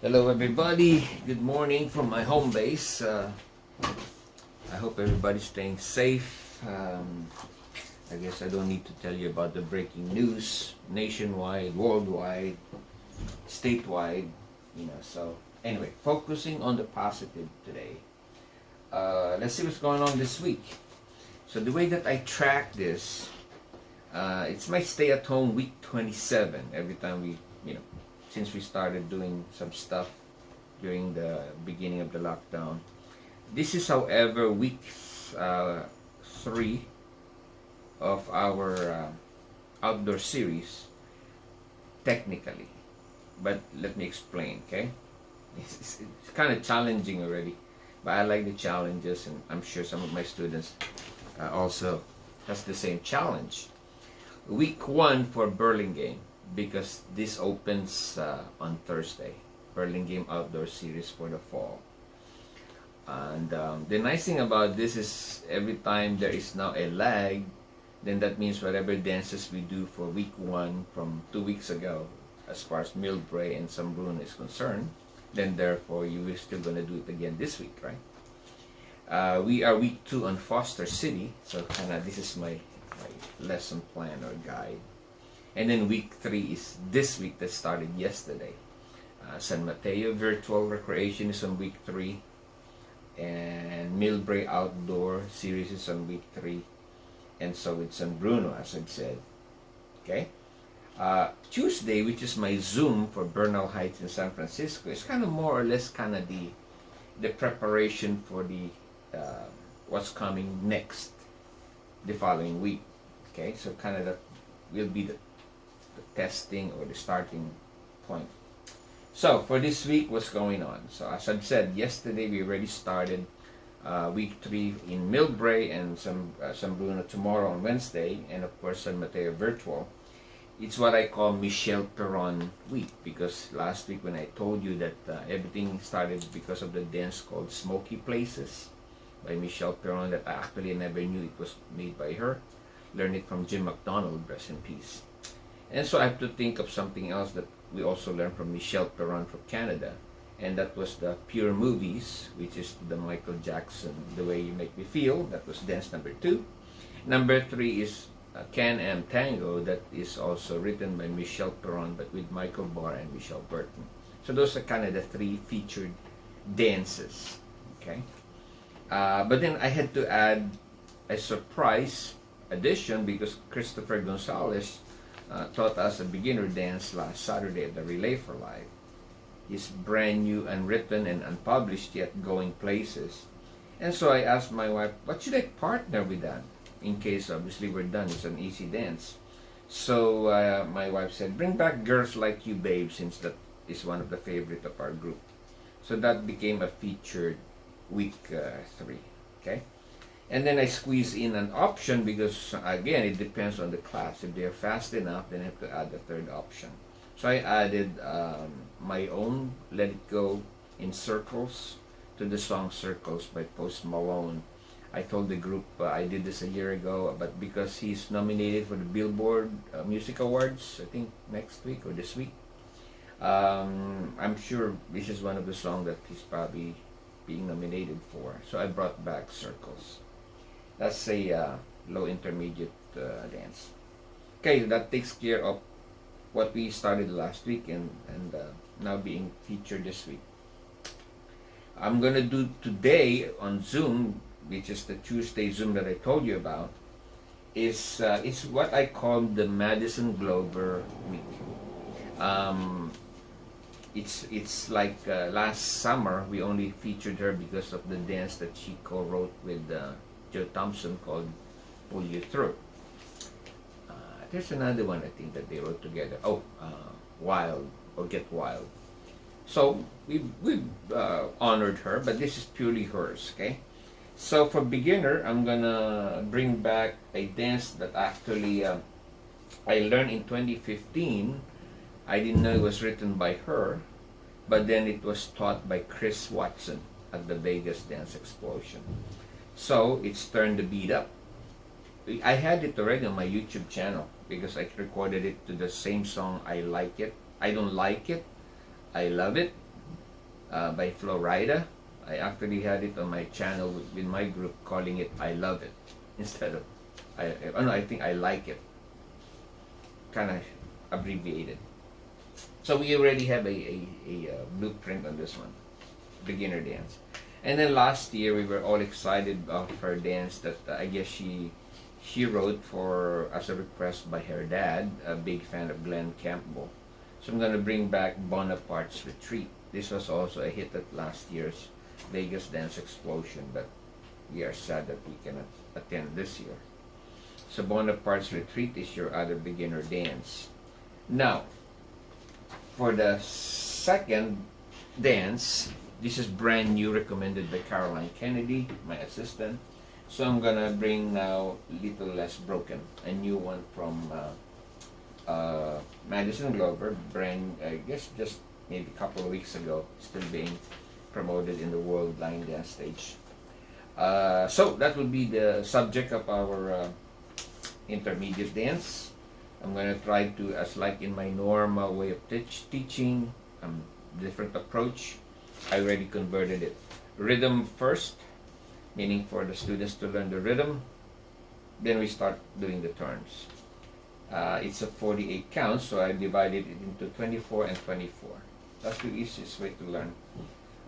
Hello everybody, good morning from my home base. I hope everybody's staying safe. I guess I don't need to tell you about the breaking news, nationwide, worldwide, statewide, so anyway, focusing on the positive today. Let's see what's going on this week. So the way that I track this, it's my stay at home week 27 every time we, since we started doing some stuff during the beginning of the lockdown. This is, however, week 3 of our outdoor series, technically. But let me explain, okay? It's kind of challenging already, but I like the challenges, and I'm sure some of my students also has the same challenge. Week 1 for Burlingame, because this opens on Thursday. Burlingame Outdoor Series for the fall. And the nice thing about this is every time there is now a lag, then that means whatever dances we do for week 1 from 2 weeks ago, as far as Millbrae and San Bruno is concerned, then therefore you are still going to do it again this week, right? We are week 2 on Foster City, so kind of this is my lesson plan or guide. And then week 3 is this week that started yesterday. San Mateo Virtual Recreation is on week 3. And Millbrae Outdoor Series is on week 3. And so with San Bruno, as I've said. Okay? Tuesday, which is my Zoom for Bernal Heights in San Francisco, is kind of more or less kind of the preparation for the what's coming next, the following week. Okay? So kind of that will be the testing or the starting point. So for this week, what's going on? So as I've said, yesterday we already started week 3 in Millbrae and San Bruno tomorrow on Wednesday, and of course San Mateo Virtual. It's what I call Michelle Perron week, because last week when I told you that everything started because of the dance called Smoky Places by Michelle Perron, that I actually never knew it was made by her. Learned it from Jim McDonald, rest in peace. And so I have to think of something else that we also learned from Michelle Perron from Canada, and that was the Pure Movies, which is the Michael Jackson, The Way You Make Me Feel. That was dance number 2. Number 3 is Can-Am Tango, that is also written by Michelle Perron, but with Michael Barr and Michelle Burton. So those are kind of the 3 featured dances. Okay, but then I had to add a surprise addition, because Christopher Gonzalez taught us a beginner dance last Saturday at the Relay for Life. His brand new, unwritten and unpublished yet going places. And so I asked my wife, what should I partner with that? In case obviously we're done, it's an easy dance. So my wife said, bring back Girls Like You Babe, since that is one of the favorite of our group. So that became a featured week 3. Okay? And then I squeeze in an option, because again, it depends on the class. If they're fast enough, then I have to add a third option. So I added my own Let It Go in Circles to the song Circles by Post Malone. I told the group I did this a year ago, but because he's nominated for the Billboard Music Awards, I think next week or this week, I'm sure this is one of the songs that he's probably being nominated for. So I brought back Circles. That's a low intermediate dance. Okay, that takes care of what we started last week and now being featured this week. I'm going to do today on Zoom, which is the Tuesday Zoom that I told you about, is it's what I call the Maddison Glover week. It's like last summer we only featured her because of the dance that she co-wrote with Joe Thompson called Pull You Through. There's another one I think that they wrote together. Wild, or Get Wild. So we've honored her, but this is purely hers. Okay. So for beginner, I'm gonna bring back a dance that actually I learned in 2015. I didn't know it was written by her, but then it was taught by Chris Watson at the Vegas Dance Explosion. So it's Turn the Beat Up. I had it already on my YouTube channel because I recorded it to the same song, I Like It. I Don't Like It, I Love It, by Florida. I actually had it on my channel with my group, calling it "I Love It" instead of oh no, I think "I Like It," kind of abbreviated. So we already have a blueprint on this one, beginner dance. And then last year we were all excited about her dance that I guess she wrote for as a request by her dad, a big fan of Glenn Campbell. So I'm going to bring back Bonaparte's Retreat. This was also a hit at last year's Vegas Dance Explosion, but we are sad that we cannot attend this year. So Bonaparte's Retreat is your other beginner dance. Now, for the second dance, this is brand new, recommended by Caroline Kennedy, my assistant. So I'm gonna bring now Little Less Broken, a new one from Maddison Glover, brand, I guess just maybe a couple of weeks ago, still being promoted in the world line dance stage. So that will be the subject of our intermediate dance. I'm gonna try to, as like in my normal way of teaching, different approach. I already converted it. Rhythm first, meaning for the students to learn the rhythm. Then we start doing the turns. It's a 48 counts, so I divided it into 24 and 24. That's the easiest way to learn.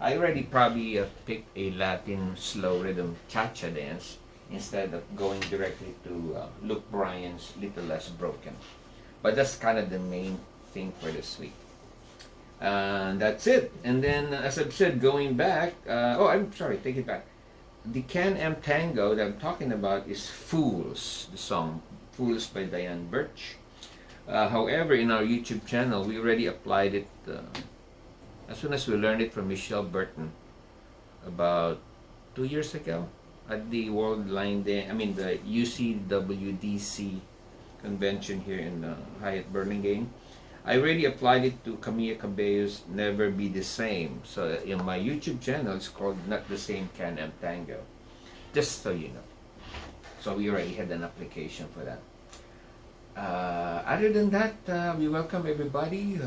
I already probably picked a Latin slow rhythm cha-cha dance instead of going directly to Luke Bryan's Little Less Broken. But that's kind of the main thing for this week. And that's it. And then, as I've said, going back, oh, I'm sorry, take it back. The Can-Am Tango that I'm talking about is Fools, the song Fools by Diane Birch. However, in our YouTube channel, we already applied it as soon as we learned it from Michelle Burton about 2 years ago at the World Line Day, I mean the UCWDC convention here in Hyatt Burlingame. I already applied it to Camilla Cabello's Never Be the Same. So in my YouTube channel, it's called Not the Same Can-Am Tango. Just so you know. So we already had an application for that. Other than that, we welcome everybody,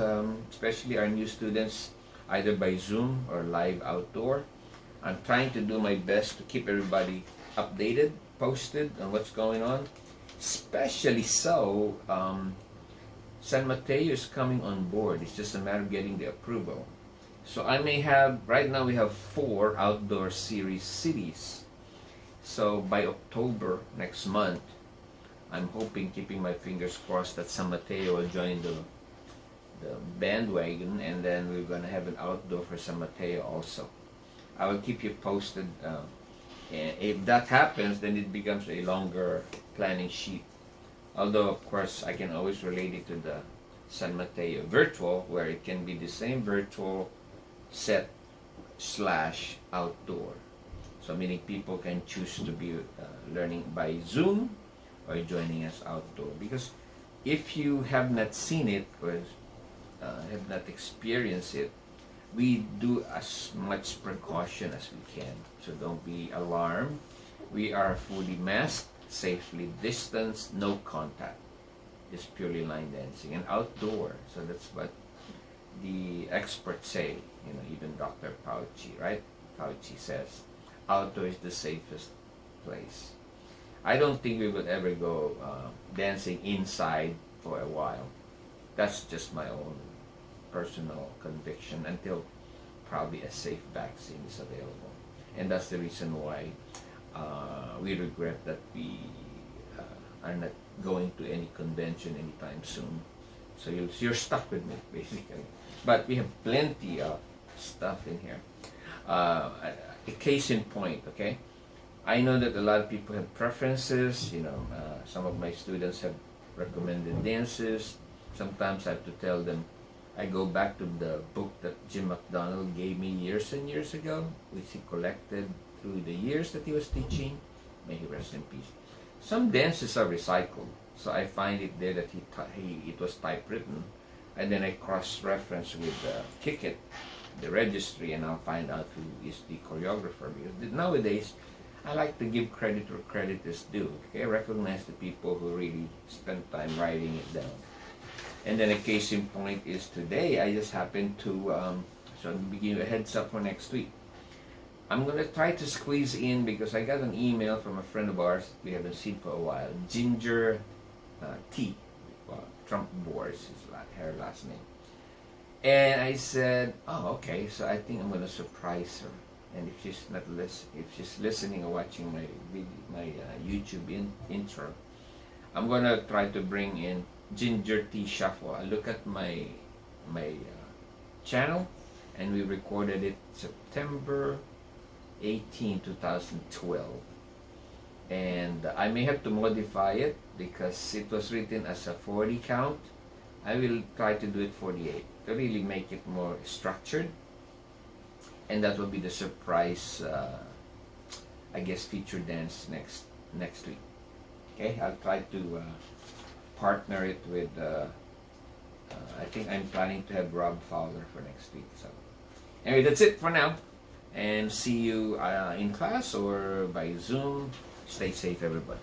especially our new students, either by Zoom or live outdoor. I'm trying to do my best to keep everybody updated, posted on what's going on. Especially so, San Mateo is coming on board. It's just a matter of getting the approval. So I may have, right now we have 4 outdoor series cities. So by October next month, I'm hoping, keeping my fingers crossed, that San Mateo will join the bandwagon, and then we're going to have an outdoor for San Mateo also. I will keep you posted. And if that happens, then it becomes a longer planning sheet. Although, of course, I can always relate it to the San Mateo virtual, where it can be the same virtual set / outdoor. So meaning people can choose to be learning by Zoom or joining us outdoor. Because if you have not seen it or have not experienced it, we do as much precaution as we can. So don't be alarmed. We are fully masked, safely distanced, no contact. It's purely line dancing and outdoor. So that's what the experts say. You know, even Dr. Fauci, right? Fauci says outdoor is the safest place. I don't think we would ever go dancing inside for a while. That's just my own personal conviction until probably a safe vaccine is available. And that's the reason why we regret that we are not going to any convention anytime soon. So you're stuck with me, basically. But we have plenty of stuff in here. A case in point, okay? I know that a lot of people have preferences. You know, some of my students have recommended dances. Sometimes I have to tell them, I go back to the book that Jim McDonald gave me years and years ago, which he collected through the years that he was teaching. May he rest in peace. Some dances are recycled, so I find it there that it was typewritten, and then I cross-reference with Kick It, the registry, and I'll find out who is the choreographer. Because nowadays, I like to give credit where credit is due. Okay, recognize the people who really spend time writing it down. And then a case in point is today, I just happened to, So I'll give you a heads up for next week. I'm going to try to squeeze in, because I got an email from a friend of ours we haven't seen for a while. Ginger T. Well, Trump Boars is her last name. And I said, oh, okay, so I think I'm going to surprise her. And if she's not if she's listening or watching my YouTube intro, I'm going to try to bring in Ginger Tea Shuffle. I look at my channel, and we recorded it September 18, 2012. And I may have to modify it because it was written as a 40 count. I will try to do it 48 to really make it more structured. And that will be the surprise, I guess, feature dance next week. Okay, I'll try to partner it with, I think I'm planning to have Rob Fowler for next week. So anyway, that's it for now. And see you in class or by Zoom. Stay safe, everybody.